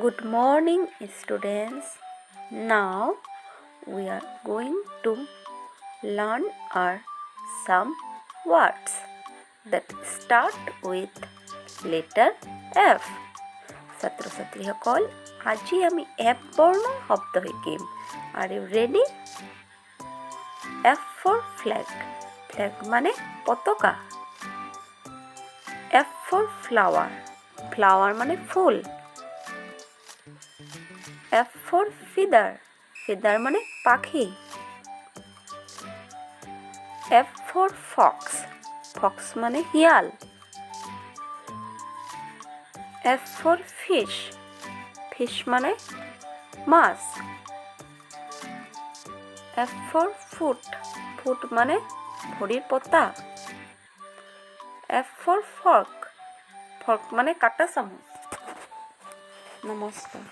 Good morning, students. Now we are going to learn some words that start with letter F. ছাত্ৰ ছাত্ৰীসকল আজি আমি F বৰ্ণ শব্দ শিকিম। Are you ready? F for flag. Flag মানে পতাকা। F for flower. Flower মানে ফুল। F for feather. Feather মানে পাখি। F for fox. Fox মানে শিয়াল। F for fish. Fish মানে মাছ। F for foot. Foot মানে ভৰিৰ পতা। F for fork. Fork মানে কাটা চামুচ। নমস্কাৰ।